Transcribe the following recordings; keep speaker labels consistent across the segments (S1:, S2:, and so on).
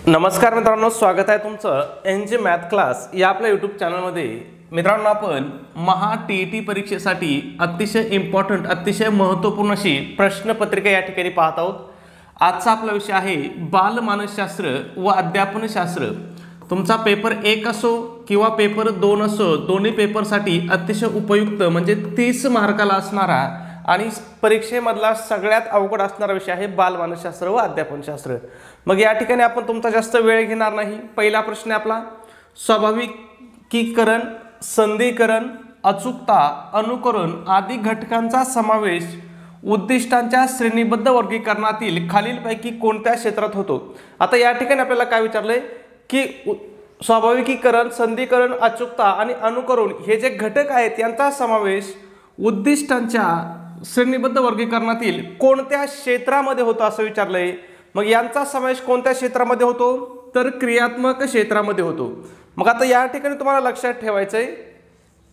S1: नमस्कार मित्रांनो, स्वागत आहे तुमचं एनजे मॅथ क्लास या आपल्या यूट्यूब चॅनलमध्ये। मित्रांनो, आपण महा टीईटी परीक्षेसाठी अतिशय इम्पॉर्टंट अतिशय महत्त्वपूर्ण अशी प्रश्नपत्रिका या ठिकाणी पाहत आहोत। आजचा आपला विषय आहे बालमानसशास्त्र व अध्यापनशास्त्र। तुमचा पेपर 1 असो किंवा पेपर 2 असो, दोन्ही पेपरसाठी अतिशय उपयुक्त म्हणजे 30 मार्काला असणारा आणि परीक्षेमधला सगळ्यात अवघड असणारा विषय आहे बालमानसशास्त्र व अध्यापनशास्त्र। मग या ठिकाणी आपण तुमचा जास्त वेळ घेणार नाही। पहिला प्रश्न आपला स्वाभाविकीकरण, संधिकरण, अचूकता, अनुकरण आदी घटकांचा समावेश उद्दिष्टांच्या श्रेणीबद्ध वर्गीकरणातील खालीलपैकी कोणत्या क्षेत्रात होतो। आता या ठिकाणी आपल्याला काय विचारलंय की स्वाभाविकीकरण, संधिकरण, अचूकता आणि अनुकरण हे जे घटक आहेत यांचा समावेश उद्दिष्टांच्या श्रेणीबद्ध वर्गीकरणातील कोणत्या क्षेत्रामध्ये होतो असं विचारलंय। मग यांचा समावेश कोणत्या क्षेत्रामध्ये होतो, तर क्रियात्मक क्षेत्रामध्ये होतो। मग आता या ठिकाणी तुम्हाला लक्षात ठेवायचंय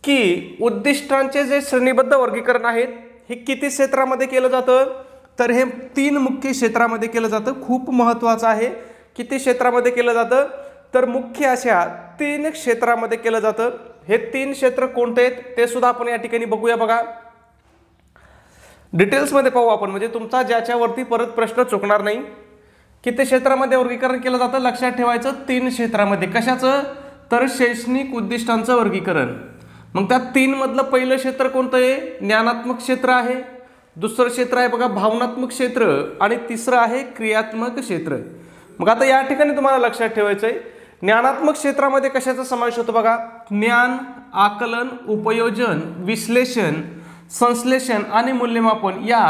S1: की उद्दिष्टांचे जे श्रेणीबद्ध वर्गीकरण आहेत हे किती क्षेत्रामध्ये केलं जातं, तर हे 3 मुख्य क्षेत्रामध्ये केलं जातं। खूप महत्त्वाचं आहे। किती क्षेत्रामध्ये केलं जातं, तर मुख्य अशा 3 क्षेत्रामध्ये केलं जातं। हे 3 क्षेत्र कोणते आहेत ते सुद्धा आपण या ठिकाणी बघूया। बघा, डिटेल्स मध्ये पाहू आपण, म्हणजे तुमचा ज्याच्यावरती परत प्रश्न चुकणार नाही। किती क्षेत्रामध्ये वर्गीकरण केलं जातं, लक्षात ठेवायचं 3 क्षेत्रामध्ये। कशाचं, तर शैक्षणिक उद्दिष्टांचं वर्गीकरण। मग त्या 3 मधलं पहिलं क्षेत्र कोणतं आहे, ज्ञानात्मक क्षेत्र आहे। दुसरं क्षेत्र आहे बघा भावनात्मक क्षेत्र आणि तिसरं आहे क्रियात्मक क्षेत्र। मग आता या ठिकाणी तुम्हाला लक्षात ठेवायचं आहे ज्ञानात्मक क्षेत्रामध्ये कशाचा समावेश होतो बघा, ज्ञान, आकलन, उपयोजन, विश्लेषण, संश्लेषण आणि मूल्यमापन या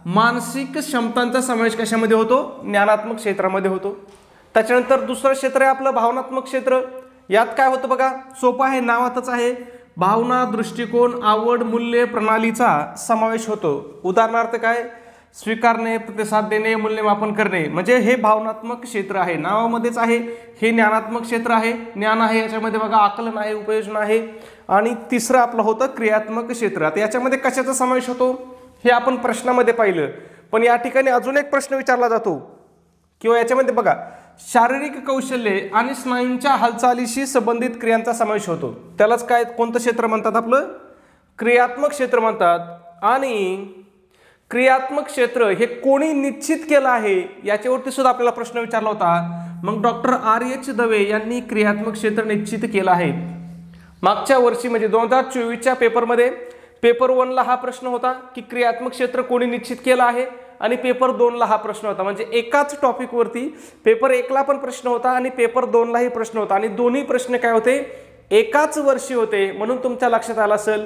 S1: मानसिक क्षमतांचा समावेश कशामध्ये होतो, ज्ञानात्मक क्षेत्रामध्ये होतो। त्याच्यानंतर दुसरं क्षेत्र आहे आपलं भावनात्मक क्षेत्र। यात काय होतं बघा, सोपं आहे, नावातच आहे, भावना, दृष्टिकोन, आवड, मूल्य प्रणालीचा समावेश होतो। उदाहरणार्थ काय, स्वीकारणे, प्रतिसाद देणे, मूल्यमापन करणे, म्हणजे हे भावनात्मक क्षेत्र आहे, नावामध्येच आहे। हे ज्ञानात्मक क्षेत्र आहे, ज्ञान आहे, याच्यामध्ये बघा आकलन आहे, उपयोजन आहे आणि तिसरं आपलं होतं क्रियात्मक क्षेत्र। आता याच्यामध्ये कशाचा समावेश होतो हे आपण प्रश्नामध्ये पाहिलं, पण या ठिकाणी अजून एक प्रश्न विचारला जातो किंवा याच्यामध्ये बघा शारीरिक कौशल्ये आणि स्नायूंच्या हालचालीशी संबंधित क्रियांचा समावेश होतो। त्यालाच काय कोणतं क्षेत्र म्हणतात, आपलं क्रियात्मक क्षेत्र म्हणतात। आणि क्रियात्मक क्षेत्र हे कोणी निश्चित केलं आहे याच्यावरती सुद्धा आपल्याला प्रश्न विचारला होता। मग डॉक्टर R.H. दवे यांनी क्रियात्मक क्षेत्र निश्चित केलं आहे। मागच्या वर्षी म्हणजे 2024च्या पेपरमध्ये पेपर 1 ला हा प्रश्न होता की क्रियात्मक क्षेत्र कोणी निश्चित केलं आहे, आणि पेपर 2 ला हा प्रश्न होता। म्हणजे एकाच टॉपिक वरती पेपर 1 ला पण प्रश्न होता आणि पेपर 2 लाही प्रश्न होता, आणि दोन्ही प्रश्न काय होते, एकाच वर्षी होते। म्हणून तुमच्या लक्षात आलं असेल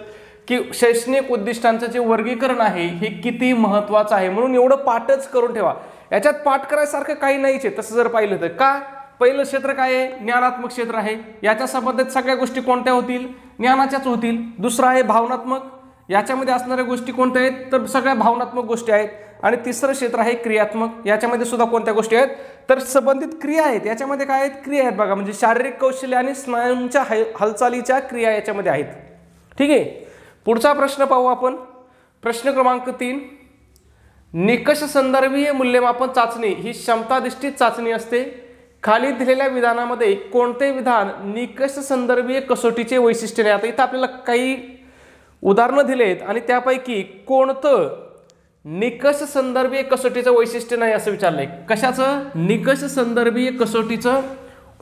S1: की शैक्षणिक उद्दिष्टांचं जे वर्गीकरण आहे हे किती महत्त्वाचं आहे। म्हणून एवढं पाठच करून ठेवा, याच्यात पाठ करायसारखं काही नाहीच आहे तसं जर पाहिलं तर। का, पहिलं क्षेत्र काय आहे, ज्ञानात्मक क्षेत्र आहे, याच्या संबंधित सगळ्या गोष्टी कोणत्या होतील, ज्ञानाच्याच होतील। दुसरं आहे भावनात्मक, याच्यामध्ये असणाऱ्या गोष्टी कोणत्या आहेत, तर सगळ्या भावनात्मक गोष्टी आहेत। आणि तिसरं क्षेत्र आहे क्रियात्मक, याच्यामध्ये सुद्धा कोणत्या गोष्टी आहेत, तर संबंधित क्रिया आहेत। याच्यामध्ये काय आहेत, क्रिया आहेत बघा, म्हणजे शारीरिक कौशल्य आणि स्नायूंच्या हालचालीच्या क्रिया याच्यामध्ये आहेत। ठीक आहे, पुढचा प्रश्न पाहू आपण। प्रश्न क्रमांक 3, निकष संदर्भीय मूल्यमापन चाचणी ही क्षमताधिष्ठित चाचणी असते। खाली दिलेल्या विधानामध्ये कोणते विधान निकष संदर्भीय कसोटीचे वैशिष्ट्य नाही। आता इथं आपल्याला काही उदाहरणं दिलेत आणि त्यापैकी कोणतं निकष संदर्भीय कसोटीचं वैशिष्ट्य नाही असं विचारलंय। कशाचं, निकष संदर्भीय कसोटीचं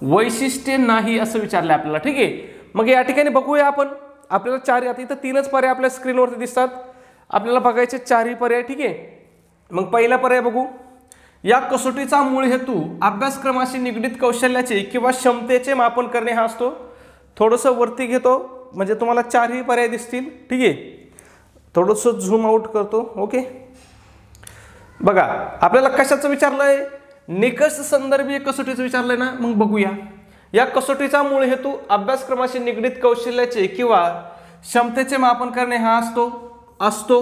S1: वैशिष्ट्य नाही असं विचारलंय आपल्याला। ठीक आहे, मग या ठिकाणी बघूया आपण। आपल्याला 4, आता इथं 3च पर्याय आपल्या स्क्रीनवरती दिसतात, आपल्याला बघायचे 4ही पर्याय। ठीक आहे, मग पहिला पर्याय बघू, या कसोटीचा मूळ हेतू अभ्यासक्रमाशी निगडित कौशल्याचे किंवा क्षमतेचे मापन करणे हा असतो। थोडंसं वरती घेतो म्हणजे तुम्हाला 4ही पर्याय दिसतील। ठीक आहे, थोडंसं झूम आउट करतो। ओके, बघा आपल्याला कशाचं विचारलंय, निकष संदर्भीय कसोटीचं विचारलंय ना। मग बघूया, या कसोटीचा मूळ हेतू अभ्यासक्रमाशी निगडित कौशल्याचे किंवा क्षमतेचे मापन करणे हा असतो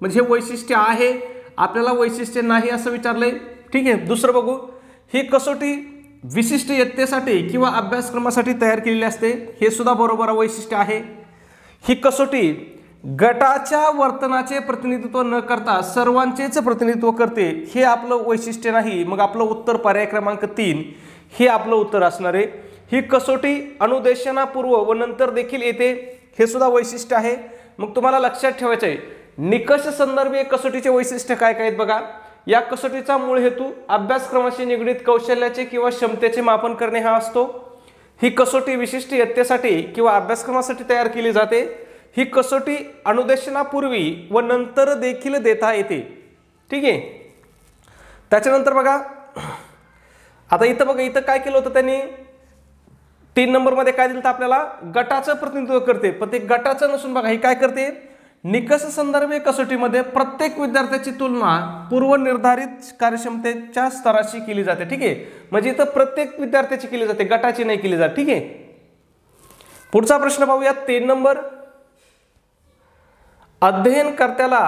S1: म्हणजे हे वैशिष्ट्य आहे, आपल्याला वैशिष्ट्य नाही असं विचारलंय। ठीक आहे, दुसरं बघू, ही कसोटी विशिष्ट इयत्तेसाठी किंवा अभ्यासक्रमासाठी तयार केलेली असते, हे सुद्धा बरोबर वैशिष्ट्य आहे। ही कसोटी गटाच्या वर्तनाचे प्रतिनिधित्व न करता सर्वांचेच प्रतिनिधित्व करते हे आपलं वैशिष्ट्य नाही। मग आपलं उत्तर पर्याय क्रमांक 3 हे आपलं उत्तर असणार आहे। ही कसोटी अनुदेशनापूर्व व नंतर देखील येते हे सुद्धा वैशिष्ट्य आहे। मग तुम्हाला लक्षात ठेवायचं आहे निकष संदर्भीय कसोटीचे वैशिष्ट्य काय काय आहेत बघा। या कसोटीचा मूळ हेतू अभ्यासक्रमाशी निगडित कौशल्याचे किंवा क्षमतेचे मापन करणे हा असतो। ही कसोटी विशिष्ट इयत्तेसाठी किंवा अभ्यासक्रमासाठी तयार केली जाते। ही कसोटी अनुदेशनापूर्वी व नंतर देखील देता येते। ठीक आहे, त्याच्यानंतर बघा आता इथं बघा, इथं काय केलं होतं त्यांनी 3 नंबर मध्ये काय दिलं तर आपल्याला गटाचं प्रतिनिधित्व करते, पण ते गटाचं नसून बघा हे काय करते, निकष संदर्भीय कसोटीमध्ये प्रत्येक विद्यार्थ्याची तुलना पूर्वनिर्धारित कार्यक्षमतेच्या स्तराशी केली जाते। ठीक आहे, म्हणजे इथं प्रत्येक विद्यार्थ्याची केली जाते, गटाची नाही केली जाते। ठीक आहे, पुढचा प्रश्न पाहूया 3 नंबर। अध्ययनकर्त्याला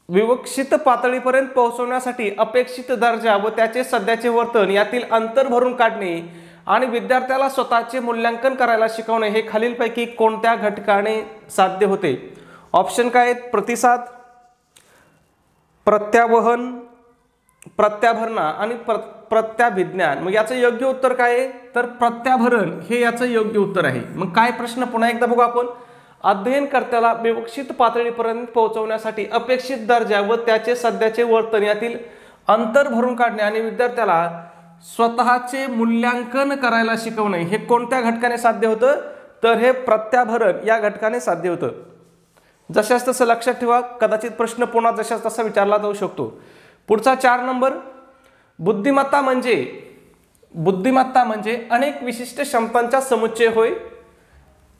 S1: विवक्षित पातळीपर्यंत पोहोचवण्यासाठी अपेक्षित दर्जा व त्याचे सध्याचे वर्तन यातील अंतर भरून काढणे आणि विद्यार्थ्याला स्वतःचे मूल्यांकन करायला शिकवणे हे खालीलपैकी कोणत्या घटकाने साध्य होते? ऑप्शन काय आहेत? प्रतिसाद, प्रत्यावहन, प्रत्याभरणा आणि प्रत्याभिज्ञान। मग याचं योग्य उत्तर काय आहे तर प्रत्याभरण हे याचं योग्य उत्तर आहे। मग काय प्रश्न पुन्हा एकदा बघू आपण। अध्ययनकर्त्याला विवक्षित पातळीपर्यंत पोहोचवण्यासाठी अपेक्षित दर्जा व त्याचे सध्याचे वर्तन यातील अंतर भरून काढणे आणि विद्यार्थ्याला स्वतःचे मूल्यांकन करायला शिकवणे हे कोणत्या घटकाने साध्य होतं तर हे प्रत्याभरण या घटकाने साध्य होतं। जशास तसं लक्षात ठेवा, कदाचित प्रश्न पुन्हा जशास तसा विचारला जाऊ शकतो। पुढचा 4 नंबर। बुद्धिमत्ता म्हणजे अनेक विशिष्ट क्षमतांचा समुच्चय होय।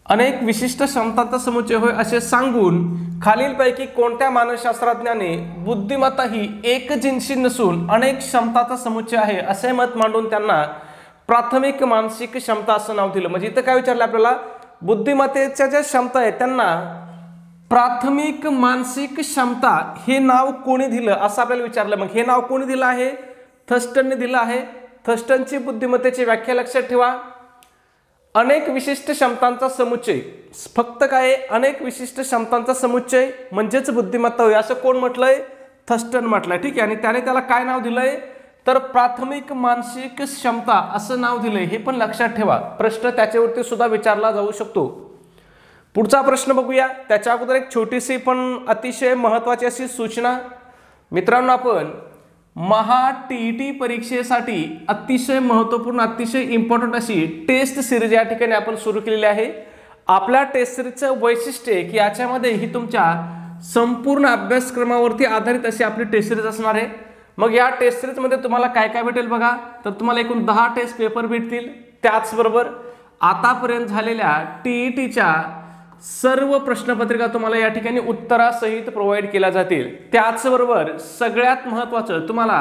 S1: अनेक विशिष्ट क्षमतांचा समुच्चय होय असे सांगून खालीलपैकी कोणत्या मानसशास्त्रज्ञाने बुद्धिमत्ता ही एकजिनसी नसून अनेक क्षमतांचा समुच्चय आहे असे मत मांडून त्यांना प्राथमिक मानसिक क्षमता असं नाव दिलं। म्हणजे इथं काय विचारलं आपल्याला, बुद्धिमत्तेच्या ज्या क्षमता आहेत त्यांना प्राथमिक मानसिक क्षमता हे नाव कोणी दिलं असं आपल्याला विचारलं। मग हे नाव कोणी दिलं आहे? थर्स्टनने दिलं आहे। थर्स्टनची बुद्धिमत्तेची व्याख्या लक्षात ठेवा, अनेक विशिष्ट क्षमतांचा समुच्चय। फक्त काय अनेक विशिष्ट क्षमतांचा समुच्चय म्हणजेच बुद्धिमत्ता होय असं कोण म्हटलंय? थर्स्टन म्हटलंय। ठीक आहे, आणि त्याने त्याला काय नाव दिलंय तर प्राथमिक मानसिक क्षमता असं नाव दिलंय। हे पण लक्षात ठेवा, प्रश्न त्याच्यावरती सुद्धा विचारला जाऊ शकतो। पुढचा प्रश्न बघूया, त्याच्या अगोदर एक छोटीशी पण अतिशय महत्त्वाची अशी सूचना। मित्रांनो, आपण TET परीक्षेसाठी अतिशय महत्त्वपूर्ण अतिशय इम्पॉर्टंट अशी टेस्ट सिरीज या ठिकाणी आपण सुरू केलेली आहे। आपल्या टेस्ट सिरीजचं वैशिष्ट्य आहे की याच्यामध्ये ही तुमच्या संपूर्ण अभ्यासक्रमावरती आधारित अशी आपली टेस्ट सिरीज असणार आहे। मग या टेस्ट सिरीजमध्ये तुम्हाला काय काय भेटेल बघा, तर तुम्हाला एकूण 10 टेस्ट पेपर भेटतील। त्याचबरोबर आतापर्यंत झालेल्या TETच्या सर्व प्रश्नपत्रिका तुम्हाला या ठिकाणी उत्तरासहित प्रोव्हाइड केल्या जातील। त्याचबरोबर सगळ्यात महत्त्वाचं तुम्हाला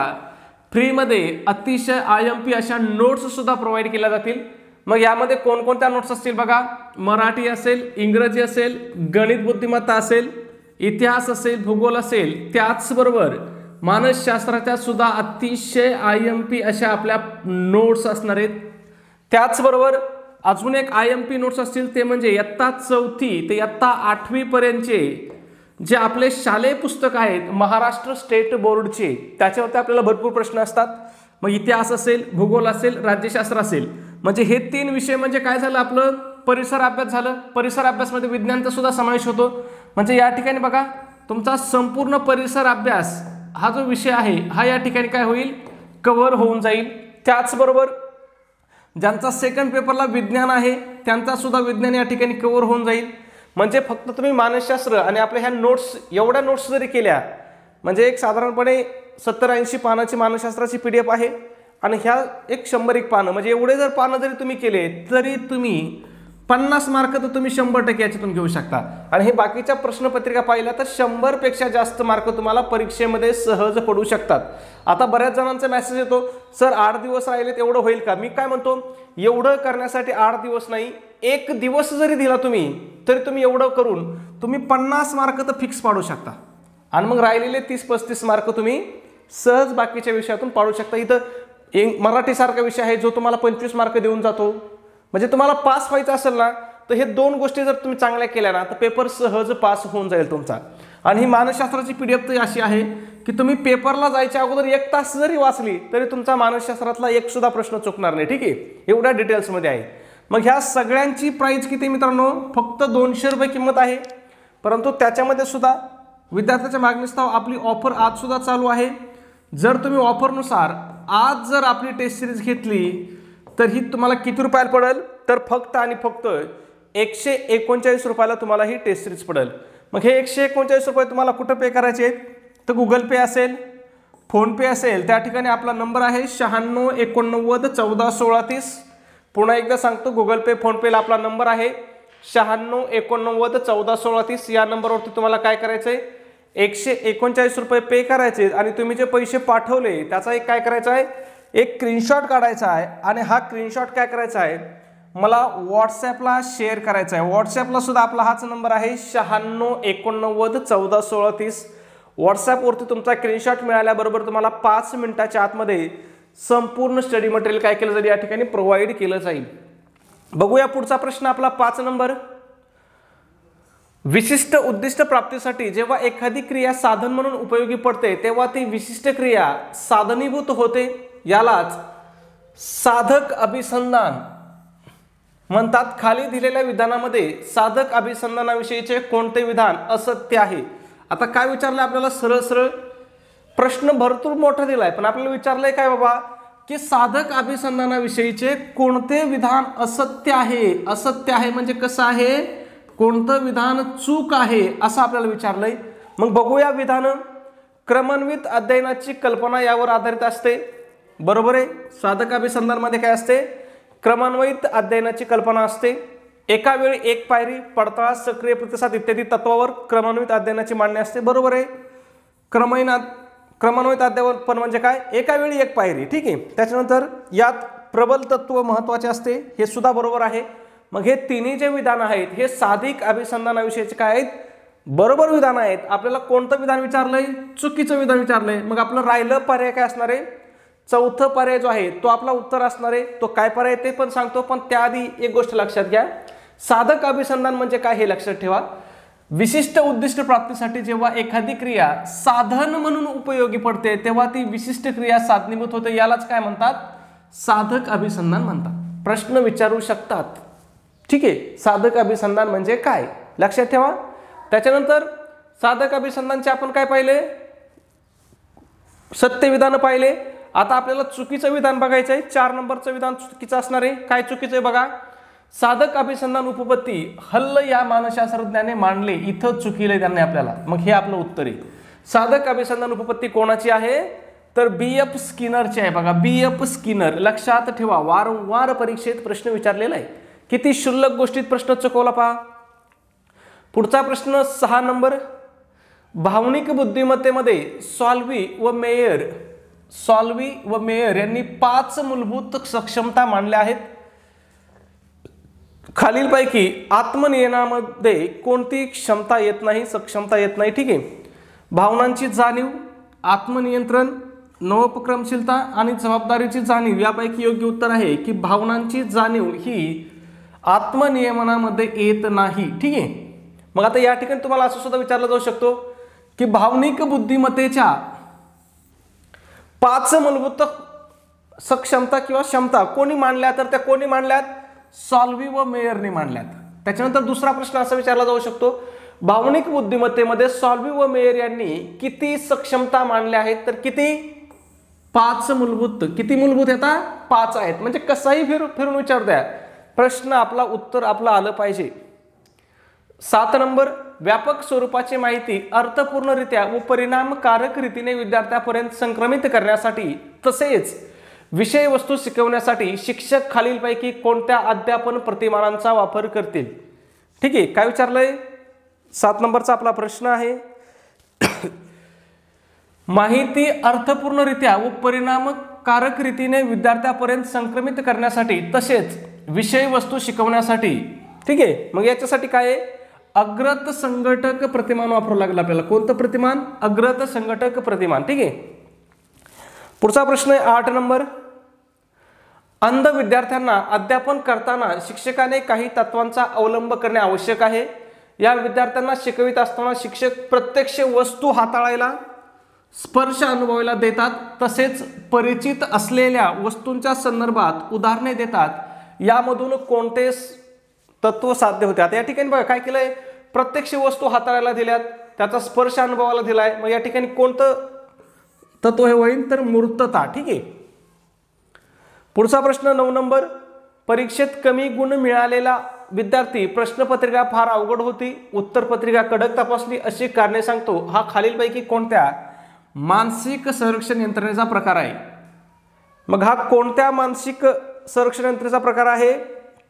S1: फ्रीमध्ये अतिशय IMP अशा नोट्स सुद्धा प्रोव्हाइड केल्या जातील। मग यामध्ये कोणकोणत्या नोट्स असतील बघा, मराठी असेल, इंग्रजी असेल, गणित बुद्धिमत्ता असेल, इतिहास असेल, भूगोल असेल, त्याचबरोबर मानसशास्त्राच्या सुद्धा अतिशय IMP अशा आपल्या नोट्स असणार आहेत। त्याचबरोबर अजून एक IMP नोट्स असतील ते म्हणजे इयत्ता 4थी ते इयत्ता 8वी पर्यंतचे जे आपले शालेय पुस्तक आहेत महाराष्ट्र स्टेट बोर्डचे, त्याच्यावरती आपल्याला भरपूर प्रश्न असतात। मग इतिहास असेल, भूगोल असेल, राज्यशास्त्र असेल, म्हणजे हे 3 विषय म्हणजे काय झालं आपलं परिसर अभ्यास झालं। परिसर अभ्यासमध्ये विज्ञानचा सुद्धा समावेश होतो। म्हणजे या ठिकाणी बघा तुमचा संपूर्ण परिसर अभ्यास हा जो विषय आहे हा या ठिकाणी काय होईल कव्हर होऊन जाईल। त्याचबरोबर ज्यांचा सेकंड पेपरला विज्ञान आहे त्यांचा सुद्धा विज्ञान या ठिकाणी कव्हर होऊन जाईल। म्हणजे फक्त तुम्ही मानसशास्त्र आणि आपल्या ह्या नोट्स एवढ्या नोट्स जरी केल्या म्हणजे एक साधारणपणे 70-80 पानाची मानसशास्त्राची PDF आहे आणि ह्या एक 100 पानं म्हणजे एवढे जर पानं जरी तुम्ही केले तरी तुम्ही 50 मार्क तर तुम्ही 100% याच्यातून घेऊ शकता। आणि हे बाकीच्या प्रश्नपत्रिका पाहिल्या तर 100 पेक्षा जास्त मार्क तुम्हाला परीक्षेमध्ये सहज पडू शकतात। आता बऱ्याच जणांचा मेसेज येतो, सर 8 दिवस राहिले तेवढं होईल का? मी काय म्हणतो, एवढं करण्यासाठी 8 दिवस नाही, 1 दिवस जरी दिला तुम्ही तरी तुम्ही एवढं करून तुम्ही 50 मार्क तर फिक्स पाडू शकता आणि मग राहिलेले 30-35 मार्क तुम्ही सहज बाकीच्या विषयातून पाडू शकता। इथं मराठी सारखा विषय आहे जो तुम्हाला 25 मार्क देऊन जातो। म्हणजे तुम्हाला पास व्हायचं असेल ना तर हे दोन गोष्टी जर तुम्ही चांगल्या केल्या ना तर पेपर सहज पास होऊन जाईल तुमचा. आणि ही मानसशास्त्राची PDF तर अशी आहे की तुम्ही पेपरला जायच्या अगोदर 1 तास जरी वाचली तरी तुमचा मानसशास्त्रातला एक सुद्धा प्रश्न चुकणार नाही. ठीक आहे, एवढ्या डिटेल्समध्ये आहे. मग ह्या सगळ्यांची प्राइस किती मित्रांनो? फक्त 200 रुपये किंमत आहे. परंतु त्याच्यामध्ये सुद्धा विद्यार्थ्याच्या मागणीस्तव आपली ऑफर आज सुद्धा चालू आहे. जर तुम्ही ऑफरनुसार आज जर आपली टेस्ट सिरीज घेतली तर ही तुम्हाला किती रुपयाला पडेल? तर फक्त आणि फक्त 139 रुपयाला तुम्हाला ही टेस्ट सिरीज पडेल. मग हे 139 रुपये तुम्हाला कुठं पे करायचे आहेत? तर गुगल पे असेल, फोनपे असेल, त्या ठिकाणी आपला नंबर आहे 96 89 14 16 30. पुन्हा एकदा सांगतो, गुगल पे फोनपेला आपला नंबर आहे 96 89 14 16 30. या नंबरवरती तुम्हाला काय करायचं आहे? 139 रुपये पे करायचे आणि तुम्ही जे पैसे पाठवले त्याचा एक काय करायचा आहे? एक स्क्रीनशॉट काढायचा आहे आणि हा स्क्रीनशॉट काय करायचा आहे? मला व्हॉट्सॲपला शेअर करायचा आहे. व्हॉट्सॲपला सुद्धा आपला हाच नंबर आहे 96 89 14 16 30. व्हॉट्सॲपवरती तुमचा स्क्रीनशॉट मिळाल्याबरोबर तुम्हाला 5 मिनिटाच्या आतमध्ये संपूर्ण स्टडी मटेरियल काय केलं जाईल? या ठिकाणी प्रोव्हाइड केलं जाईल. बघूया पुढचा प्रश्न आपला 5 नंबर. विशिष्ट उद्दिष्ट प्राप्तीसाठी जेव्हा एखादी क्रिया साधन म्हणून उपयोगी पडते तेव्हा ती विशिष्ट क्रिया साधनीभूत होते. यालाच साधक अभिसंधान म्हणतात. खाली दिलेल्या विधानामध्ये साधक अभिसंधानाविषयीचे कोणते विधान असत्य आहे? आता काय विचारलं आपल्याला? सरळ सरळ प्रश्न भरपूर मोठा दिलाय, पण आपल्याला विचारलंय काय बाबा की साधक अभिसंधानाविषयीचे कोणते विधान असत्य आहे? असत्य आहे म्हणजे कसं आहे? कोणतं विधान चूक आहे असं आपल्याला विचारलंय. मग बघूया विधान. क्रमान्वित अध्ययनाची कल्पना यावर आधारित असते. बरोबर आहे. साधक अभिसंधानमध्ये काय असते? क्रमान्वित अध्ययनाची कल्पना असते. एका वेळी एक पायरी, पडताळ, सक्रिय प्रतिसाद इत्यादी तत्वावर क्रमान्वित अध्ययनाची मांडणी असते. बरोबर आहे. क्रमान्वित अध्ययन म्हणजे काय? एका वेळी एक पायरी. ठीक आहे. त्याच्यानंतर यात प्रबल तत्व महत्वाचे असते, हे सुद्धा बरोबर आहे. मग हे तिन्ही जे विधान आहेत हे साधिक अभिसंधानाविषयीचे काय आहेत? बरोबर विधान आहेत. आपल्याला कोणतं विधान विचारलंय? चुकीचं विधान विचारलंय. मग आपलं राहिलं पर्याय काय असणार आहे? चौथं पर्याय जो आहे तो आपला उत्तर असणार आहे. तो काय पर्याय ते पण सांगतो, पण त्याआधी एक गोष्ट लक्षात घ्या. साधक अभिसंधान म्हणजे काय हे लक्षात ठेवा. विशिष्ट उद्दिष्ट प्राप्तीसाठी जेव्हा एखादी क्रिया साधन म्हणून उपयोगी पडते तेव्हा ती विशिष्ट क्रिया साधनीभूत होते. यालाच काय म्हणतात? साधक अभिसंधान म्हणतात. प्रश्न विचारू शकतात. ठीक आहे. साधक अभिसंधान म्हणजे काय लक्षात ठेवा. त्याच्यानंतर साधक अभिसंधानचे आपण काय पाहिले? सत्य विधान पाहिले. आता आपल्याला चुकीचं विधान बघायचं आहे. 4 नंबरचं विधान चुकीचं असणार आहे. काय चुकीचं आहे बघा. साधक अभिसंधान उपपत्ती हल्ल या मानसशास्त्रज्ञाने मांडले. इथं चुकीले त्यांनी आपल्याला. मग हे आपलं उत्तर आहे. साधक अभिसंधान उपपत्ती कोणाची आहे? तर B.F. स्किनरची आहे. बघा, B.F. स्किनर. लक्षात ठेवा, वारंवार परीक्षेत प्रश्न विचारलेला आहे. किती शुल्लक गोष्टीत प्रश्न चुकवला पहा. पुढचा प्रश्न 6 नंबर. भावनिक बुद्धिमत्तेमध्ये सॉल्वी व मेयर यांनी 5 मूलभूत सक्षमता मांडल्या आहेत. खालीलपैकी आत्मनियमनामध्ये कोणती क्षमता येत नाही? सक्षमता येत नाही. ठीक आहे. भावनांची जाणीव, आत्मनियंत्रण, नवोपक्रमशीलता आणि जबाबदारीची जाणीव यापैकी योग्य उत्तर आहे की भावनांची जाणीव ही आत्मनियमनामध्ये येत नाही. ठीक आहे. मग आता या ठिकाणी तुम्हाला असं सुद्धा विचारलं जाऊ शकतो की भावनिक बुद्धिमत्तेच्या 5 मूलभूत सक्षमता किंवा क्षमता कोणी मांडल्या? तर त्या कोणी मांडल्यात? सॉल्वी व मेयरने मांडल्यात. त्याच्यानंतर दुसरा प्रश्न असा विचारला जाऊ शकतो, भावनिक बुद्धिमत्तेमध्ये सॉल्वी व मेयर यांनी किती सक्षमता मांडल्या आहेत? तर किती? 5 मूलभूत. किती मूलभूत येतात? 5 आहेत. म्हणजे कसाही फिरून विचार द्या, प्रश्न आपला उत्तर आपलं आलं पाहिजे. 7 नंबर. व्यापक स्वरूपाची माहिती अर्थपूर्णरित्या व परिणामकारक रीतीने विद्यार्थ्यापर्यंत संक्रमित करण्यासाठी तसेच विषय वस्तू शिकवण्यासाठी शिक्षक खालीलपैकी कोणत्या अध्यापन प्रतिमानांचा वापर करतील? ठीक आहे. काय विचारलंय? 7 नंबरचा आपला प्रश्न आहे. माहिती अर्थपूर्णरित्या व परिणामकारक रीतीने विद्यार्थ्यापर्यंत संक्रमित करण्यासाठी तसेच विषय वस्तू शिकवण्यासाठी. ठीक आहे. मग याच्यासाठी काय आहे? अग्रत संघटक प्रतिमान वापरावं लागेल आपल्याला. कोणतं प्रतिमान? अग्रत संघटक प्रतिमान. ठीक आहे. पुढचा प्रश्न आहे 8 नंबर. अंध विद्यार्थ्यांना अध्यापन करताना शिक्षकाने काही तत्वांचा अवलंब करणे आवश्यक आहे. या विद्यार्थ्यांना शिकवित असताना शिक्षक प्रत्यक्ष वस्तू हाताळायला, स्पर्श अनुभवायला देतात, तसेच परिचित असलेल्या वस्तूंच्या संदर्भात उदाहरणे देतात. यामधून कोणते तत्व साध्य होते? आता या ठिकाणी बघा काय केलंय, प्रत्यक्ष वस्तू हाताळायला दिल्यात, त्याचा स्पर्श अनुभवाला दिलाय. मग या ठिकाणी कोणतं तत्व हे होईल तर मूर्तता. ठीक आहे. पुढचा प्रश्न 9 नंबर. परीक्षेत कमी गुण मिळालेला विद्यार्थी प्रश्नपत्रिका फार अवघड होती, उत्तरपत्रिका कडक तपासली अशी कारणे सांगतो. हा खालीलपैकी कोणत्या मानसिक संरक्षण यंत्रणेचा प्रकार आहे? मग हा कोणत्या मानसिक संरक्षण यंत्रणेचा प्रकार आहे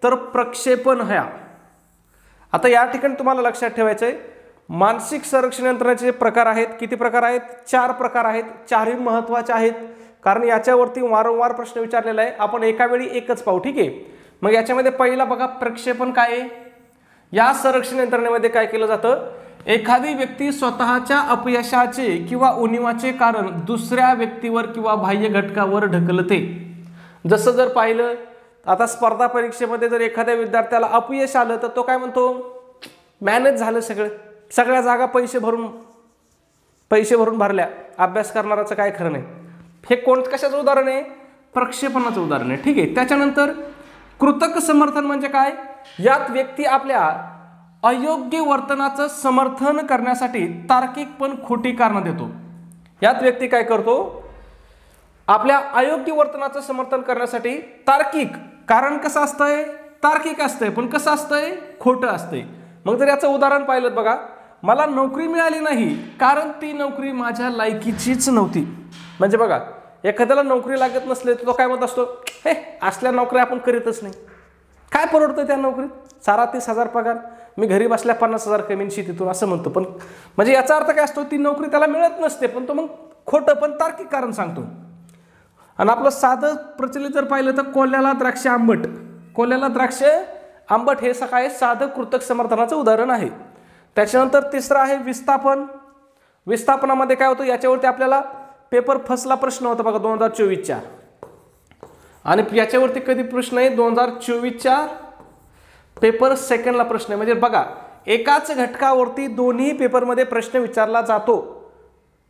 S1: तर प्रक्षेपण. ह्या आता या ठिकाणी तुम्हाला लक्षात ठेवायचं आहे, मानसिक संरक्षण यंत्रणेचे प्रकार आहेत. किती प्रकार आहेत? 4 प्रकार आहेत. 4ही महत्त्वाचे आहेत, कारण याच्यावरती वारंवार प्रश्न विचारलेला आहे. आपण एका वेळी एकच पाहू. ठीक आहे. मग याच्यामध्ये पहिला बघा, प्रक्षेपण काय आहे? या संरक्षण यंत्रणेमध्ये काय केलं जातं, एखादी व्यक्ती स्वतःच्या अपयशाचे किंवा उणिवाचे कारण दुसऱ्या व्यक्तीवर किंवा बाह्य घटकावर ढकलते. जसं जर पाहिलं आता स्पर्धा परीक्षेमध्ये जर एखाद्या विद्यार्थ्याला अपयश आलं तर तो काय म्हणतो, मॅनेज झालं सगळ्या जागा पैसे भरून भरल्या, अभ्यास करणाराचं काय खरं नाही. हे कशाचं उदाहरण आहे? प्रक्षेपणाचं उदाहरण आहे. ठीक आहे. त्याच्यानंतर कृतक समर्थन म्हणजे काय? यात व्यक्ती आपल्या अयोग्य वर्तनाचं समर्थन करण्यासाठी तार्किक पण खोटी कारणं देतो. यात व्यक्ती काय करतो, आपल्या अयोग्य वर्तनाचं समर्थन करण्यासाठी तार्किक कारण कसं असतंय, तार्किक असतंय, पण कसं असतंय, खोटं असतंय. मग जर याचं उदाहरण पाहिलं बघा, मला नोकरी मिळाली नाही कारण ती नोकरी माझ्या लायकीचीच नव्हती. म्हणजे बघा, एखाद्याला नोकरी लागत नसले तर तो काय म्हणत असतो, हे असल्या नोकऱ्या आपण करीतच नाही, काय परवडतं त्या नोकरीत, 30,000 पगार, मी घरी बसल्या 50,000 कमीन शेतीतून, असं म्हणतो. पण म्हणजे याचा अर्थ काय असतो, ती नोकरी त्याला मिळत नसते, पण तो मग खोटं पण तार्किक कारण सांगतो. आणि आपलं साधं प्रचलित जर पाहिलं तर कोल्ह्याला द्राक्ष आंबट, कोल्ह्याला द्राक्ष आंबट हे काय साधं कृतक समर्थनाचं उदाहरण आहे. त्याच्यानंतर तिसरं आहे विस्थापन. विस्थापनामध्ये काय होतं, याच्यावरती आपल्याला पेपर फसला प्रश्न होता बघा 2024च्या, आणि याच्यावरती कधी प्रश्न आहे 2024च्या पेपर सेकंडला प्रश्न आहे. म्हणजे बघा, एकाच घटकावरती दोन्ही पेपरमध्ये प्रश्न विचारला जातो.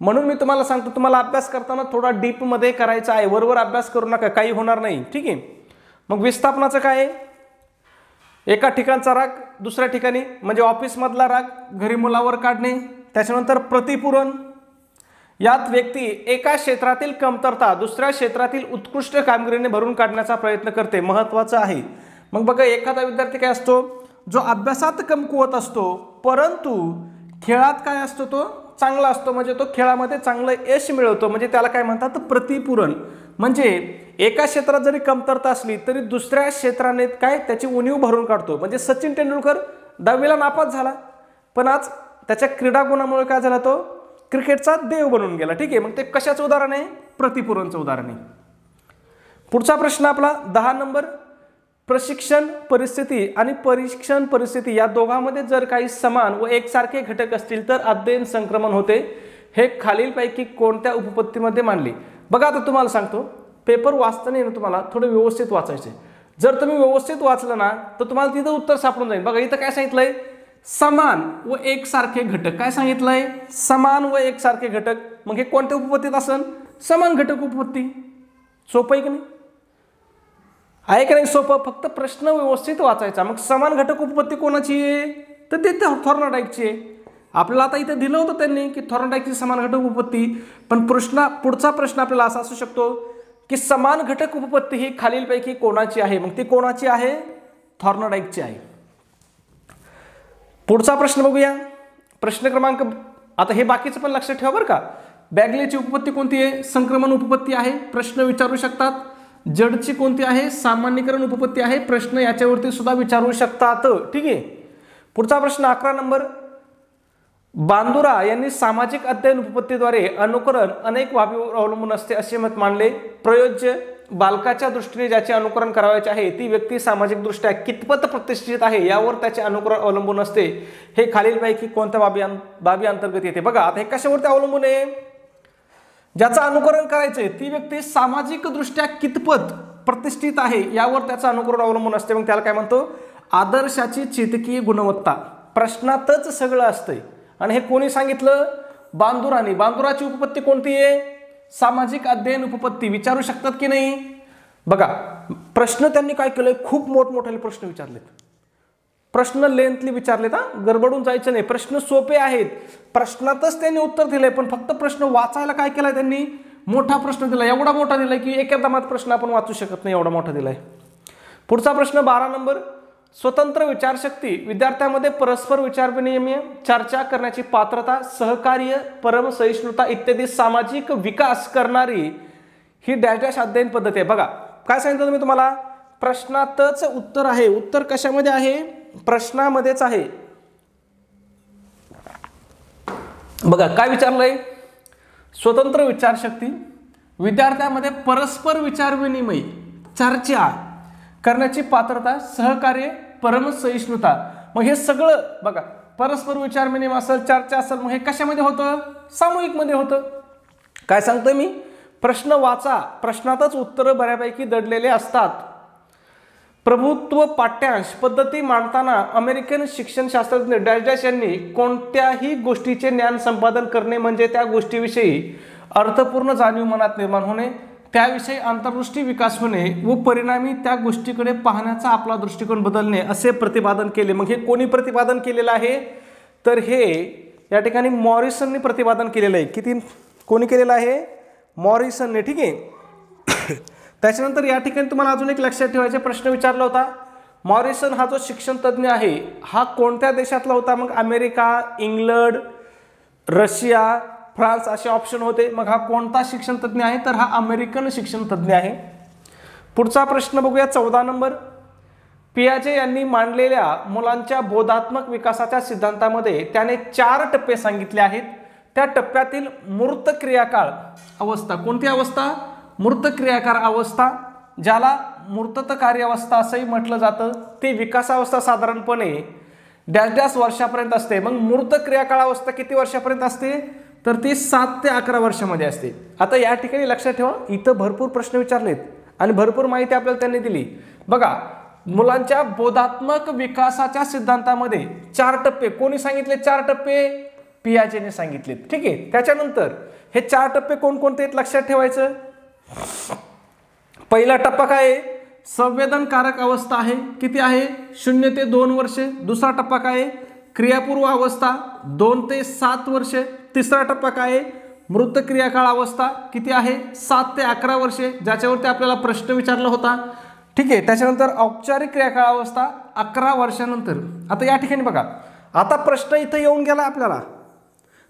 S1: म्हणून मी तुम्हाला सांगतो, तुम्हाला अभ्यास करताना थोडा डीपमध्ये करायचा आहे, वरवर अभ्यास करू नका, काही होणार नाही. ठीक आहे. मग विस्थापनाचं काय आहे, एका ठिकाणचा राग दुसऱ्या ठिकाणी, म्हणजे ऑफिसमधला राग घरी मुलावर काढणे. त्याच्यानंतर प्रतिपूरण, यात व्यक्ती एका क्षेत्रातील कमतरता दुसऱ्या क्षेत्रातील उत्कृष्ट कामगिरीने भरून काढण्याचा प्रयत्न करते. महत्त्वाचं आहे. मग बघा, एखादा विद्यार्थी काय असतो, जो अभ्यासात कमकुवत असतो परंतु खेळात काय असतो, तो चांगला असतो, म्हणजे तो खेळामध्ये चांगलं यश मिळवतो, म्हणजे त्याला काय म्हणतात प्रतिपूरण. म्हणजे एका क्षेत्रात जरी कमतरता असली तरी दुसऱ्या क्षेत्राने काय त्याची उणीव भरून काढतो. म्हणजे सचिन तेंडुलकर 10वीला नापास झाला, पण आज त्याच्या क्रीडा गुणामुळे काय झाला, तो क्रिकेटचा देव बनून गेला. ठीक आहे. मग ते कशाचं उदाहरण आहे, प्रतिपूरणचं उदाहरण आहे. पुढचा प्रश्न आपला 10 नंबर. प्रशिक्षण परिस्थिती आणि परीक्षण परिस्थिती या दोघांमध्ये जर काही समान व एकसारखे घटक असतील तर अध्ययन संक्रमण होते. हे खालीलपैकी कोणत्या उपपत्तीमध्ये मांडले? बघा, आता तुम्हाला सांगतो, पेपर वाचताना ना तुम्हाला थोडं व्यवस्थित वाचायचे. जर तुम्ही व्यवस्थित वाचलं ना तर तुम्हाला तिथं उत्तर सापडून जाईल. बघा, इथं काय सांगितलंय, समान व एकसारखे घटक. काय सांगितलंय, समान व एकसारखे घटक. मग हे कोणत्या उपपत्तीत असेल, समान घटक उपपत्ती. सोपं आहे की नाही, आहे की नाही सोपं? फक्त प्रश्न व्यवस्थित वाचायचा. मग समान घटक उपपत्ती कोणाची आहे तर ते थॉर्नडाईकची आहे. आपल्याला आता इथे दिलं होतं त्यांनी की थॉर्नडाईकची समान घटक उपपत्ती, पण पुढचा प्रश्न आपल्याला असा असू शकतो की समान घटक उपपत्ती ही खालीलपैकी कोणाची आहे? मग ती कोणाची आहे? थॉर्नडाईकची आहे. पुढचा प्रश्न बघूया. प्रश्न क्रमांक, आता हे बाकीचं पण लक्षात ठेवा बरं का. बॅगलेची उपपत्ती कोणती आहे? संक्रमण उपपत्ती आहे, प्रश्न विचारू शकतात. जडची कोणती आहे? सामान्यीकरण उपपत्ती आहे, प्रश्न याच्यावरती सुद्धा विचारू शकतात. ठीक आहे. पुढचा प्रश्न 11 नंबर. बांदुरा यांनी सामाजिक अध्ययन उपपत्तीद्वारे अनुकरण अनेक बाबीवर अवलंबून असते असे मत मांडले. प्रयोज्य, बालकाच्या दृष्टीने ज्याचे अनुकरण करावयाचे आहे ती व्यक्ती सामाजिकदृष्ट्या कितपत प्रतिष्ठित आहे यावर त्याचे अनुकरण अवलंबून असते. हे खालीलपैकी कोणत्या बाबी अंतर्गत येते? बघा, आता हे कशावरती अवलंबून आहे? ज्याचं अनुकरण करायचंय ती व्यक्ती सामाजिक दृष्ट्या कितपत प्रतिष्ठित आहे यावर त्याचं अनुकरण अवलंबून असते. मग त्याला काय म्हणतो? आदर्शाची चितकी गुणवत्ता. प्रश्नातच सगळं असतंय. आणि हे कोणी सांगितलं? बांदुराने. बांदुराची उपपत्ती कोणती आहे? सामाजिक अध्ययन उपपत्ती. विचारू शकतात की नाही? बघा, प्रश्न त्यांनी काय केलंय? खूप मोठमोठे प्रश्न विचारलेत. प्रश्न लेंथली विचारलेत हा, गडबडून जायचं नाही. प्रश्न सोपे आहेत. प्रश्नातच त्यांनी उत्तर दिलंय, पण फक्त प्रश्न वाचायला काय केलाय त्यांनी? मोठा प्रश्न दिलाय. एवढा मोठा दिलाय की एकदमात प्रश्न आपण वाचू शकत नाही, एवढा मोठा दिलाय. पुढचा प्रश्न 12 नंबर. स्वतंत्र विचारशक्ती, विद्यार्थ्यांमध्ये परस्पर विचारविनिमय, चर्चा करण्याची पात्रता, सहकार्य, परमसहिष्णुता इत्यादी सामाजिक विकास करणारी ही डॅश डॅश अध्ययन पद्धती आहे. बघा काय सांगितलं मी तुम्हाला? प्रश्नातच उत्तर आहे. उत्तर कशामध्ये आहे? प्रश्नामध्येच आहे. बघा काय विचारलंय? स्वतंत्र विचारशक्ती, विद्यार्थ्यांमध्ये परस्पर विचारविनिमय, चर्चा करण्याची पात्रता, सहकार्य, परमसहिष्णुता. मग हे सगळं बघा, परस्पर विचारविनिमय असेल, चर्चा असेल, मग हे कशामध्ये होतं? सामूहिक मध्ये होतं. काय सांगतोय मी? प्रश्न वाचा. प्रश्नातच उत्तर बऱ्यापैकी दडलेले असतात. प्रभुत्व पाठ्यांश पद्धती मांडताना अमेरिकन शिक्षणशास्त्रज्ञ डॅश डॅश यांनी कोणत्याही गोष्टीचे ज्ञान संपादन करणे म्हणजे त्या गोष्टीविषयी अर्थपूर्ण जाणीव मनात निर्माण होणे, त्याविषयी आंतरदृष्टी विकास होणे व परिणामी त्या गोष्टीकडे पाहण्याचा आपला दृष्टिकोन बदलणे असे प्रतिपादन केले. मग हे कोणी प्रतिपादन केलेलं आहे? तर हे या ठिकाणी मॉरिसनने प्रतिपादन केलेलं आहे. किती कोणी केलेलं आहे? मॉरिसनने. ठीक आहे. त्याच्यानंतर या ठिकाणी तुम्हाला अजून एक लक्षात ठेवायचा प्रश्न विचारला होता. मॉरिसन हा जो शिक्षण तज्ञ आहे हा कोणत्या देशातला होता? मग अमेरिका, इंग्लंड, रशिया, फ्रान्स असे ऑप्शन होते. मग हा कोणता शिक्षण तज्ञ आहे? तर हा अमेरिकन शिक्षण तज्ञ आहे. पुढचा प्रश्न बघूया 14 नंबर. पियाजे यांनी मांडलेल्या मुलांच्या बोधात्मक विकासाच्या सिद्धांतामध्ये त्याने 4 टप्पे सांगितले आहेत. त्या टप्प्यातील मूर्त क्रियाकाळ अवस्था, कोणती अवस्था? मूर्त क्रियाकार अवस्था, ज्याला मूर्तत कार्यावस्था असंही म्हटलं जातं, ते विकासावस्था साधारणपणे डॅश डॅश वर्षापर्यंत असते. मग मूर्त क्रियाकाळ अवस्था किती वर्षापर्यंत असते? तर ती 7 ते 11 वर्षामध्ये असते. आता या ठिकाणी लक्षात ठेवा, इथं भरपूर प्रश्न विचारलेत आणि भरपूर माहिती आपल्याला त्यांनी दिली. बघा, मुलांच्या बोधात्मक विकासाच्या सिद्धांतामध्ये 4 टप्पे कोणी सांगितले? 4 टप्पे पियाजेने सांगितलेत. ठीक आहे. त्याच्यानंतर हे 4 टप्पे कोणकोणते आहेत लक्षात ठेवायचं. पहिला टप्पा काय आहे? संवेदनकारक अवस्था आहे. किती आहे? 0 ते 2 वर्षे. दुसरा टप्पा काय आहे? क्रियापूर्व अवस्था 2 ते 7 वर्षे. तिसरा टप्पा काय आहे? मृत क्रियाकाळ अवस्था किती आहे? 7 ते 11 वर्षे, ज्याच्यावरती आपल्याला प्रश्न विचारला होता. ठीक आहे. त्याच्यानंतर औपचारिक क्रियाकाळ अवस्था 11 वर्षानंतर. आता या ठिकाणी बघा, आता प्रश्न इथं येऊन गेला आपल्याला.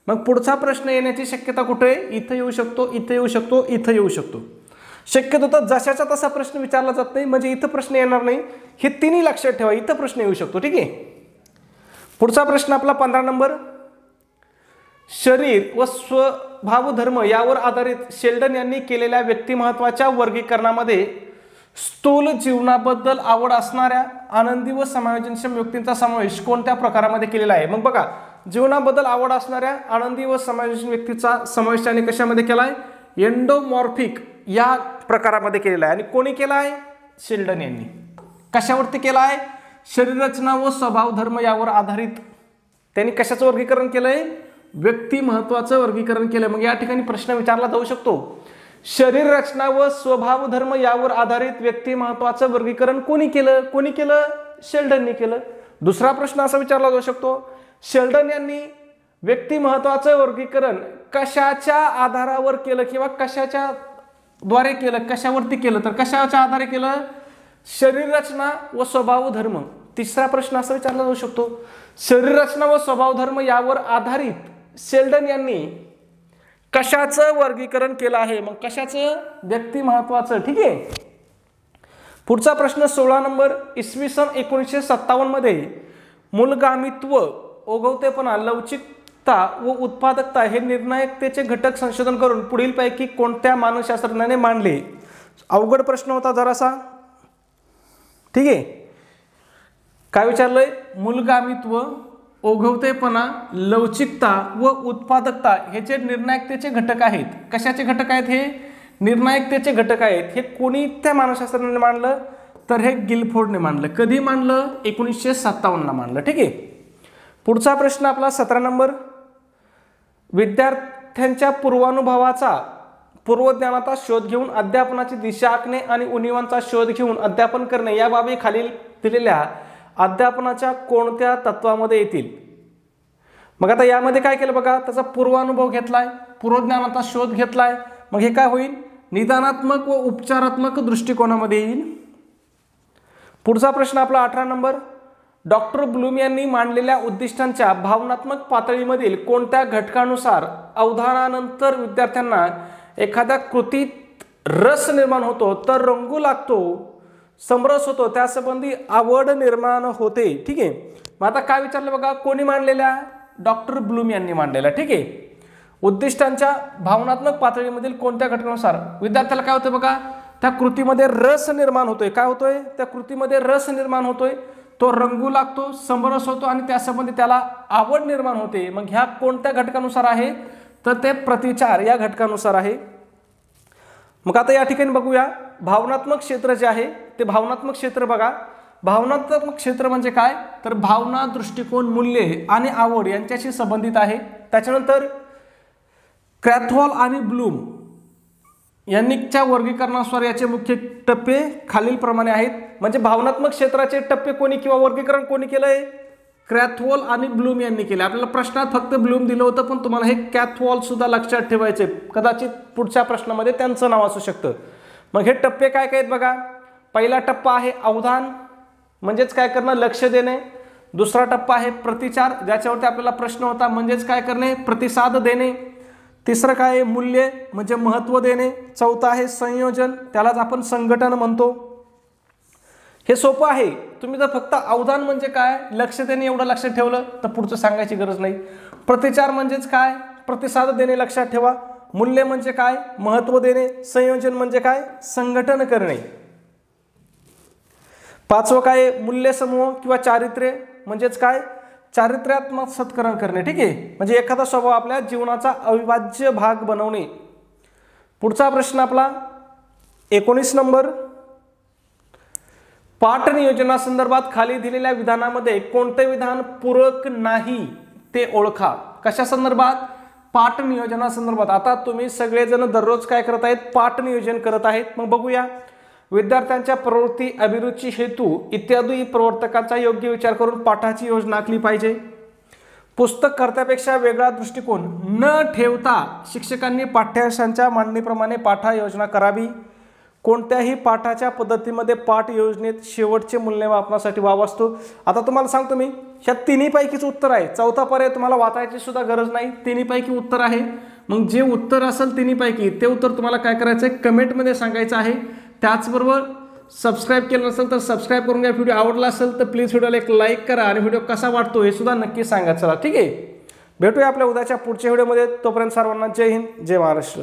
S1: मग पुढचा प्रश्न येण्याची शक्यता कुठे? इथं येऊ शकतो, इथं येऊ शकतो, इथं येऊ शकतो. शक्यतो तर जशाचा तसा प्रश्न विचारला जात नाही, म्हणजे इथं प्रश्न येणार नाही. हे तिन्ही लक्षात ठेवा, इथं प्रश्न येऊ शकतो. ठीक आहे. पुढचा प्रश्न आपला 15 नंबर. शरीर व स्वभाव धर्म यावर आधारित शेल्डन यांनी केलेल्या व्यक्तिमत्वाच्या वर्गीकरणामध्ये स्थूल जीवनाबद्दल आवड असणाऱ्या आनंदी व समायोजनक्षम व्यक्तींचा समावेश कोणत्या प्रकारामध्ये केलेला आहे? मग बघा, जीवनाबद्दल आवड असणाऱ्या आनंदी व समायोजन व्यक्तीचा समावेश त्याने कशामध्ये केलाय? एंडोमॉर्फिक या प्रकारामध्ये केलेला आहे. आणि कोणी केला आहे? शेल्डन यांनी. कशावरती केला आहे? शरीररचना व स्वभाव धर्म यावर आधारित त्यांनी कशाचं वर्गीकरण केलंय? व्यक्ती महत्वाचं वर्गीकरण केलं. मग या ठिकाणी प्रश्न विचारला जाऊ शकतो, शरीर रचना व स्वभाव धर्म यावर आधारित व्यक्ती महत्वाचं वर्गीकरण कोणी केलं? कोणी केलं? शेल्डननी केलं. दुसरा प्रश्न असा विचारला जाऊ शकतो, शेल्डन यांनी व्यक्ती महत्वाचं वर्गीकरण कशाच्या आधारावर केलं किंवा कशाच्या द्वारे केलं? कशावरती केलं? तर कशाच्या आधारे केलं? शरीर रचना व स्वभाव धर्म. तिसरा प्रश्न असा विचारला जाऊ शकतो, शरीर रचना व स्वभाव धर्म यावर आधारित शेल्डन यांनी कशाचं वर्गीकरण केलं आहे? मग कशाचं? व्यक्ती महत्वाचं. ठीक आहे. पुढचा प्रश्न 16 नंबर. इसवी सन 1957 मध्ये मूलगामित्व, ओघवतेपणा, लवचिकता व उत्पादकता हे निर्णायकतेचे घटक संशोधन करून पुढीलपैकी कोणत्या मानसशास्त्रज्ञाने मांडले? अवघड प्रश्न होता जरासा. ठीक आहे. काय विचारलंय? मूलगामित्व, ओघवतेपणा, लवचिकता व उत्पादकता हे जे निर्णायकतेचे घटक आहेत. कशाचे घटक आहेत हे? निर्णायकतेचे घटक आहेत हे कोणी त्या मानसशास्त्राने मांडलं, तर हे गिलफोर्डने मांडलं. कधी मांडलं? 1957 मांडलं. ठीक आहे. पुढचा प्रश्न आपला 17 नंबर. विद्यार्थ्यांच्या पूर्वानुभवाचा पूर्वज्ञानाचा शोध घेऊन अध्यापनाची दिशा आखणे आणि उणिवांचा शोध घेऊन अध्यापन करणे या बाबी खालील दिलेल्या अध्यापनाच्या कोणत्या तत्वामध्ये येतील? मग आता यामध्ये काय केलं बघा, त्याचा पूर्वानुभव घेतलाय, पूर्वज्ञानाचा शोध घेतलाय. मग हे काय होईल? निदानात्मक व उपचारात्मक दृष्टिकोनामध्ये येईल. पुढचा प्रश्न आपला 18 नंबर. डॉक्टर ब्लूम यांनी मांडलेल्या उद्दिष्टांच्या भावनात्मक पातळीमधील कोणत्या घटकानुसार अवधानानंतर विद्यार्थ्यांना एखाद्या कृतीत रस निर्माण होतो, तर रंगू लागतो, समरस होतो, त्यासंबंधी आवड निर्माण होते? ठीक आहे. मग आता काय विचारलं बघा, कोणी मांडलेल्या? डॉक्टर ब्लूम यांनी मांडलेला. ठीक आहे. उद्दिष्टांच्या भावनात्मक पातळीमधील कोणत्या घटकानुसार विद्यार्थ्याला काय होतं बघा, त्या कृतीमध्ये रस निर्माण होतोय. काय होतोय? त्या कृतीमध्ये रस निर्माण होतोय, तो रंगू लागतो, समरस होतो आणि त्यासंबंधी त्याला आवड निर्माण होते. मग ह्या कोणत्या घटकानुसार आहे? तर ते प्रतिचार या घटकानुसार आहे. मग आता या ठिकाणी बघूया, भावनात्मक क्षेत्र जे आहे ते भावनात्मक क्षेत्र बघा. भावनात्मक क्षेत्र म्हणजे काय? तर भावना, दृष्टिकोन, मूल्ये आणि आवड यांच्याशी संबंधित आहे. त्याच्यानंतर क्रॅथवॉल आणि ब्लूम यांनीच्या वर्गीकरणानुसार याचे मुख्य टप्पे खालीलप्रमाणे आहेत. म्हणजे भावनात्मक क्षेत्राचे टप्पे कोणी किंवा वर्गीकरण कोणी केलंय? क्रॅथवॉल आणि ब्लूम यांनी केले. आपल्याला प्रश्नात फक्त ब्लूम दिलं होतं, पण तुम्हाला हे क्रॅथवॉल सुद्धा लक्षात ठेवायचे, कदाचित पुढच्या प्रश्नामध्ये त्यांचं नाव असू शकतं. मग हे टप्पे काय काय आहेत बघा. पहिला टप्पा आहे अवधान, म्हणजेच काय करणं? लक्ष देणे. दुसरा टप्पा आहे प्रतिचार, ज्याच्यावरती आपल्याला प्रश्न होता, म्हणजेच काय करणे? प्रतिसाद देणे. तिसरं काय आहे? मूल्य, म्हणजे महत्त्व देणे. चौथा आहे संयोजन, त्यालाच आपण संघटन म्हणतो. हे सोपं आहे. तुम्ही जर फक्त अवधान म्हणजे काय, लक्ष देणे एवढं लक्षात ठेवलं तर पुढचं सांगायची गरज नाही. प्रतिचार म्हणजेच काय? प्रतिसाद देणे, लक्षात ठेवा. मूल्य म्हणजे काय? महत्त्व देणे. संयोजन म्हणजे काय? संघटन करणे. पाचवं काय? मूल्य समूह किंवा चारित्र्य, म्हणजेच काय? चारित्र्यात्मक सत्करण करणे. ठीक आहे. म्हणजे एखादा स्वभाव आपल्या जीवनाचा अविभाज्य भाग बनवणे. पुढचा प्रश्न आपला 19 नंबर. पाठ नियोजनासंदर्भात खाली दिलेल्या विधानामध्ये कोणते विधान पूरक नाही ते ओळखा. कशा संदर्भात? पाठ नियोजनासंदर्भात. आता तुम्ही सगळेजण दररोज काय करत आहेत? पाठ नियोजन करत आहेत. मग बघूया. विद्यार्थ्यांच्या प्रवृत्ती, अभिरुची, हेतू इत्यादी प्रवर्तकांचा योग्य विचार करून पाठाची योजना आखली पाहिजे. पुस्तक कर्त्यापेक्षा वेगळा दृष्टिकोन न ठेवता शिक्षकांनी पाठ्यांशांच्या मांडणीप्रमाणे पाठ योजना करावी. कोणत्याही पाठाच्या पद्धतीमध्ये पाठ योजनेत शेवटचे मूल्यमापनासाठी वाव असतो. आता तुम्हाला सांगतो मी, ह्या तिन्हीपैकीच उत्तर आहे. चौथा पर्याय तुम्हाला वाचायची सुद्धा गरज नाही, तिन्हीपैकी उत्तर आहे. मग जे उत्तर असेल तिन्हीपैकी ते उत्तर तुम्हाला काय करायचं आहे? कमेंटमध्ये सांगायचं आहे. त्याचबरोबर सबस्क्राईब केलं नसेल तर सबस्क्राईब करून घ्या. व्हिडिओ आवडला असेल तर प्लीज व्हिडिओला एक लाईक करा आणि व्हिडिओ कसा वाटतो हे सुद्धा नक्की सांगा. चला ठीक आहे, भेटूया आपल्या उद्याच्या पुढच्या व्हिडिओमध्ये. तोपर्यंत सर्वांना जय हिंद, जय महाराष्ट्र.